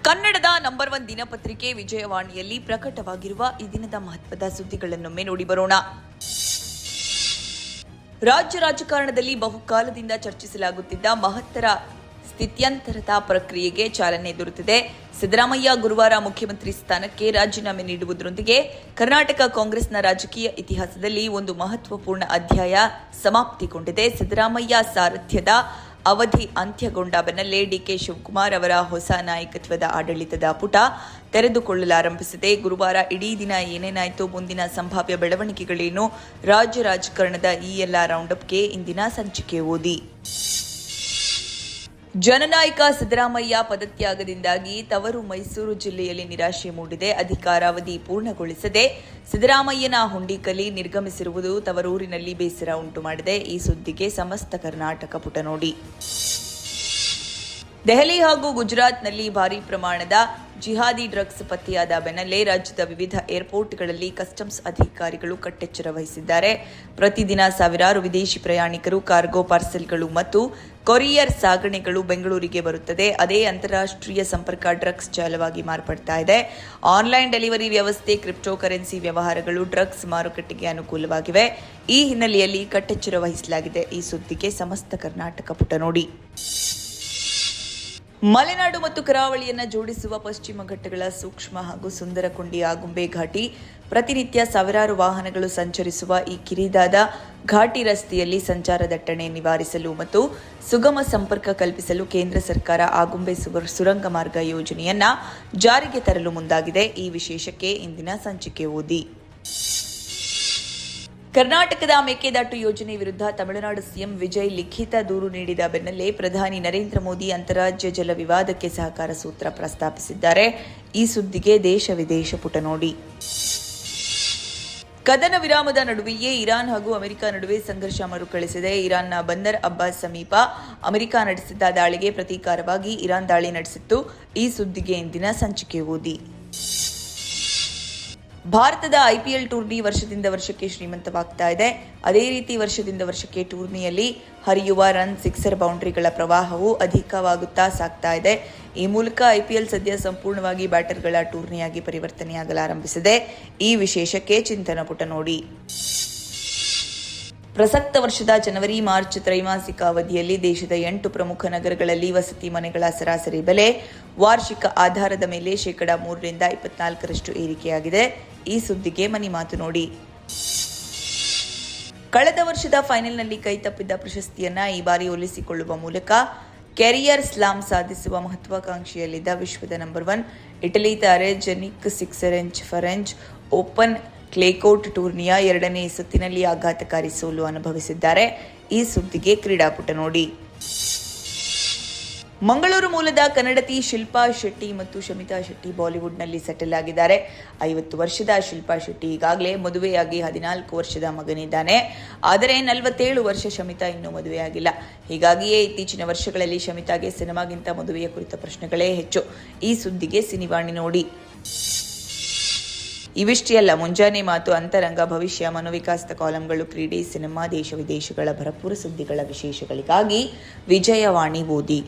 ಕನ್ನಡದ ನಂಬರ್ 1 ದಿನಪತ್ರಿಕೆ ವಿಜಯವಾಣಿಯಲ್ಲಿ ಪ್ರಕಟವಾಗಿರುವ ಈ ದಿನದ ಮಹತ್ವದ ಸುದ್ದಿಗಳನ್ನೊಮ್ಮೆ ನೋಡಿ ಬರೋಣ. ರಾಜ್ಯ ರಾಜಕಾರಣದಲ್ಲಿ ಬಹುಕಾಲದಿಂದ ಚರ್ಚಿಸಲಾಗುತ್ತಿದ್ದ ಮಹತ್ತರ ಸ್ಥಿತ್ಯಂತರದ ಪ್ರಕ್ರಿಯೆಗೆ ಚಾಲನೆ ದೊರೆತಿದೆ. ಸಿದ್ದರಾಮಯ್ಯ ಗುರುವಾರ ಮುಖ್ಯಮಂತ್ರಿ ಸ್ಥಾನಕ್ಕೆ ರಾಜೀನಾಮೆ ನೀಡುವುದರೊಂದಿಗೆ ಕರ್ನಾಟಕ ಕಾಂಗ್ರೆಸ್ನ ರಾಜಕೀಯ ಇತಿಹಾಸದಲ್ಲಿ ಒಂದು ಮಹತ್ವಪೂರ್ಣ ಅಧ್ಯಾಯ ಸಮಾಪ್ತಿಗೊಂಡಿದೆ. ಸಿದ್ದರಾಮಯ್ಯ ಸಾರಥ್ಯದ ಅವಧಿ ಅಂತ್ಯಗೊಂಡ ಬೆನ್ನಲ್ಲೇ ಡಿಕೆ ಶಿವಕುಮಾರ್ ಅವರ ಹೊಸ ನಾಯಕತ್ವದ ಆಡಳಿತದ ಪುಟ ತೆರೆದುಕೊಳ್ಳಲಾರಂಭಿಸಿದೆ. ಗುರುವಾರ ಇಡೀ ದಿನ ಏನೇನಾಯಿತು, ಮುಂದಿನ ಸಂಭಾವ್ಯ ಬೆಳವಣಿಗೆಗಳೇನು, ರಾಜ್ಯ ರಾಜಕಾರಣದ ಈ ಎಲ್ಲ ರೌಂಡಪ್ಗೆ ಇಂದಿನ ಸಂಚಿಕೆ ಓದಿ. ಜನನಾಯಕ ಸಿದ್ದರಾಮಯ್ಯ ಪದತ್ಯಾಗದಿಂದಾಗಿ ತವರು ಮೈಸೂರು ಜಿಲ್ಲೆಯಲ್ಲಿ ನಿರಾಶೆ ಮೂಡಿದೆ. ಅಧಿಕಾರಾವಧಿ ಪೂರ್ಣಗೊಳಿಸದೆ ಸಿದ್ದರಾಮಯ್ಯನ ಹುಂಡಿಕಲಿ ನಿರ್ಗಮಿಸಿರುವುದು ತವರೂರಿನಲ್ಲಿ ಬೇಸರ ಉಂಟು ಮಾಡಿದೆ. ಈ ಸುದ್ದಿಗೆ ಸಮಸ್ತ ಕರ್ನಾಟಕ ಪುಟ ನೋಡಿ. ದೆಹಲಿ ಹಾಗೂ ಗುಜರಾತ್ನಲ್ಲಿ ಭಾರೀ ಪ್ರಮಾಣದ ಜಿಹಾದಿ ಡ್ರಗ್ಸ್ ಪತ್ತೆಯಾದ ಬೆನ್ನಲ್ಲೇ ರಾಜ್ಯದ ವಿವಿಧ ಏರ್ಪೋರ್ಟ್ಗಳಲ್ಲಿ ಕಸ್ಟಮ್ಸ್ ಅಧಿಕಾರಿಗಳು ಕಟ್ಟೆಚ್ಚರ ವಹಿಸಿದ್ದಾರೆ. ಪ್ರತಿದಿನ ಸಾವಿರಾರು ವಿದೇಶಿ ಪ್ರಯಾಣಿಕರು, ಕಾರ್ಗೋ ಪಾರ್ಸೆಲ್ಗಳು ಮತ್ತು ಕೊರಿಯರ್ ಸಾಗಣೆಗಳು ಬೆಂಗಳೂರಿಗೆ ಬರುತ್ತದೆ. ಅದೇ ಅಂತಾರಾಷ್ಟ್ರೀಯ ಸಂಪರ್ಕ ಡ್ರಗ್ಸ್ ಜಾಲವಾಗಿ ಮಾರ್ಪಡ್ತಾ ಇದೆ. ಆನ್ಲೈನ್ ಡೆಲಿವರಿ ವ್ಯವಸ್ಥೆ, ಕ್ರಿಪ್ಟೋ ಕರೆನ್ಸಿ ವ್ಯವಹಾರಗಳು ಡ್ರಗ್ಸ್ ಮಾರುಕಟ್ಟೆಗೆ ಅನುಕೂಲವಾಗಿವೆ. ಈ ಹಿನ್ನೆಲೆಯಲ್ಲಿ ಕಟ್ಟೆಚ್ಚರ ವಹಿಸಲಾಗಿದೆ. ಈ ಸುದ್ದಿಗೆ ಸಮಸ್ತ ಕರ್ನಾಟಕ ಪುಟ ನೋಡಿ. ಮಲೆನಾಡು ಮತ್ತು ಕರಾವಳಿಯನ್ನು ಜೋಡಿಸುವ ಪಶ್ಚಿಮ ಘಟ್ಟಗಳ ಸೂಕ್ಷ್ಮ ಹಾಗೂ ಸುಂದರ ಕೊಂಡಿ ಆಗುಂಬೆ ಘಾಟಿ. ಪ್ರತಿನಿತ್ಯ ಸಾವಿರಾರು ವಾಹನಗಳು ಸಂಚರಿಸುವ ಈ ಕಿರಿದಾದ ಘಾಟಿ ರಸ್ತೆಯಲ್ಲಿ ಸಂಚಾರ ದಟ್ಟಣೆ ನಿವಾರಿಸಲು ಮತ್ತು ಸುಗಮ ಸಂಪರ್ಕ ಕಲ್ಪಿಸಲು ಕೇಂದ್ರ ಸರ್ಕಾರ ಆಗುಂಬೆ ಸುರಂಗ ಮಾರ್ಗ ಯೋಜನೆಯನ್ನ ಜಾರಿಗೆ ತರಲು ಮುಂದಾಗಿದೆ. ಈ ವಿಶೇಷಕ್ಕೆ ಇಂದಿನ ಸಂಚಿಕೆ ಓದಿ. ಕರ್ನಾಟಕದ ಮೇಕೆದಾಟು ಯೋಜನೆ ವಿರುದ್ಧ ತಮಿಳುನಾಡು ಸಿಎಂ ವಿಜಯ್ ಲಿಖಿತ ದೂರು ನೀಡಿದ ಬೆನ್ನಲ್ಲೇ ಪ್ರಧಾನಿ ನರೇಂದ್ರ ಮೋದಿ ಅಂತಾರಾಜ್ಯ ಜಲ ವಿವಾದಕ್ಕೆ ಸಹಕಾರ ಸೂತ್ರ ಪ್ರಸ್ತಾಪಿಸಿದ್ದಾರೆ. ಈ ಸುದ್ದಿಗೆ ದೇಶ ವಿದೇಶ ಪುಟ ನೋಡಿ. ಕದನ ವಿರಾಮದ ನಡುವೆಯೇ ಇರಾನ್ ಹಾಗೂ ಅಮೆರಿಕ ನಡುವೆ ಸಂಘರ್ಷ ಮರುಕಳಿಸಿದೆ. ಇರಾನ್ನ ಬಂದರ್ ಅಬ್ಬಾಸ್ ಸಮೀಪ ಅಮೆರಿಕ ನಡೆಸಿದ್ದ ದಾಳಿಗೆ ಪ್ರತೀಕಾರವಾಗಿ ಇರಾನ್ ದಾಳಿ ನಡೆಸಿತ್ತು. ಈ ಸುದ್ದಿಗೆ ಇಂದಿನ ಸಂಚಿಕೆ ಓದಿ. ಭಾರತದ ಐಪಿಎಲ್ ಟೂರ್ನಿ ವರ್ಷದಿಂದ ವರ್ಷಕ್ಕೆ ಶ್ರೀಮಂತವಾಗ್ತಾ ಇದೆ. ಅದೇ ರೀತಿ ವರ್ಷದಿಂದ ವರ್ಷಕ್ಕೆ ಟೂರ್ನಿಯಲ್ಲಿ ಹರಿಯುವ ರನ್, ಸಿಕ್ಸರ್, ಬೌಂಡರಿಗಳ ಪ್ರವಾಹವು ಅಧಿಕವಾಗುತ್ತಾ ಸಾಗ್ತಾ ಇದೆ. ಈ ಮೂಲಕ ಐಪಿಎಲ್ ಸದ್ಯ ಸಂಪೂರ್ಣವಾಗಿ ಬ್ಯಾಟರ್ಗಳ ಟೂರ್ನಿಯಾಗಿ ಪರಿವರ್ತನೆಯಾಗಲಾರಂಭಿಸಿದೆ. ಈ ವಿಶೇಷಕ್ಕೆ ಚಿಂತನ ಪುಟ ನೋಡಿ. ಪ್ರಸಕ್ತ ವರ್ಷದ ಜನವರಿ-ಮಾರ್ಚ್ ತ್ರೈಮಾಸಿಕ ಅವಧಿಯಲ್ಲಿ ದೇಶದ 8 ಪ್ರಮುಖ ನಗರಗಳಲ್ಲಿ ವಸತಿ ಮನೆಗಳ ಸರಾಸರಿ ಬೆಲೆ ವಾರ್ಷಿಕ ಆಧಾರದ ಮೇಲೆ 3% ರಿಂದ 24% ಏರಿಕೆಯಾಗಿದೆ. ಈ ಸುದ್ದಿಗೆ ಮನಿ ಮಾತು ನೋಡಿ. ಕಳೆದ ವರ್ಷದ ಫೈನಲ್ನಲ್ಲಿ ಕೈತಪ್ಪಿದ್ದ ಪ್ರಶಸ್ತಿಯನ್ನ ಈ ಬಾರಿ ಒಲಿಸಿಕೊಳ್ಳುವ ಮೂಲಕ ಕೆರಿಯರ್ ಸ್ಲಾಮ್ ಸಾಧಿಸುವ ಮಹತ್ವಾಕಾಂಕ್ಷೆಯಲ್ಲಿದ್ದ ವಿಶ್ವದ ನಂಬರ್ 1 ಇಟಲಿ ತಾರೆ ಜೆನಿಕ್ ಫರೆಂಚ್ ಓಪನ್ ಕ್ಲೇಕೋರ್ಟ್ ಟೂರ್ನಿಯ 2ನೇ ಸುತ್ತಿನಲ್ಲಿ ಆಘಾತಕಾರಿ ಸೋಲು ಅನುಭವಿಸಿದ್ದಾರೆ. ಈ ಸುದ್ದಿಗೆ ಕ್ರೀಡಾಪುಟ ನೋಡಿ. ಮಂಗಳೂರು ಮೂಲದ ಕನ್ನಡತಿ ಶಿಲ್ಪಾ ಶೆಟ್ಟಿ ಮತ್ತು ಶಮಿತಾ ಶೆಟ್ಟಿ ಬಾಲಿವುಡ್ನಲ್ಲಿ ಸೆಟಲ್ ಆಗಿದ್ದಾರೆ. 50 ವರ್ಷದ ಶಿಲ್ಪಾ ಶೆಟ್ಟಿ ಈಗಾಗಲೇ ಮದುವೆಯಾಗಿ 14 ವರ್ಷದ ಮಗನಿದ್ದಾನೆ. ಆದರೆ 47 ವರ್ಷ ಶಮಿತಾ ಇನ್ನೂ ಮದುವೆಯಾಗಿಲ್ಲ. ಹೀಗಾಗಿಯೇ ಇತ್ತೀಚಿನ ವರ್ಷಗಳಲ್ಲಿ ಶಮಿತಾಗೆ ಸಿನಿಮಾಗಿಂತ ಮದುವೆಯ ಕುರಿತ ಪ್ರಶ್ನೆಗಳೇ ಹೆಚ್ಚು. ಈ ಸುದ್ದಿಗೆ ಸಿನಿವಾಣಿ ನೋಡಿ. ಇವಿಷ್ಟೇ ಅಲ್ಲ, ಮುಂಜಾನೆ ಮಾತು, ಅಂತರಂಗ, ಭವಿಷ್ಯ, ಮನೋವಿಕಾಸದ ಕಾಲಂಗಳು, ಕ್ರೀಡೆ, ಸಿನಿಮಾ, ದೇಶ ವಿದೇಶಗಳ ಭರಪೂರ ಸುದ್ದಿಗಳ ವಿಶೇಷಗಳಿಗಾಗಿ ವಿಜಯವಾಣಿ ಓದಿ.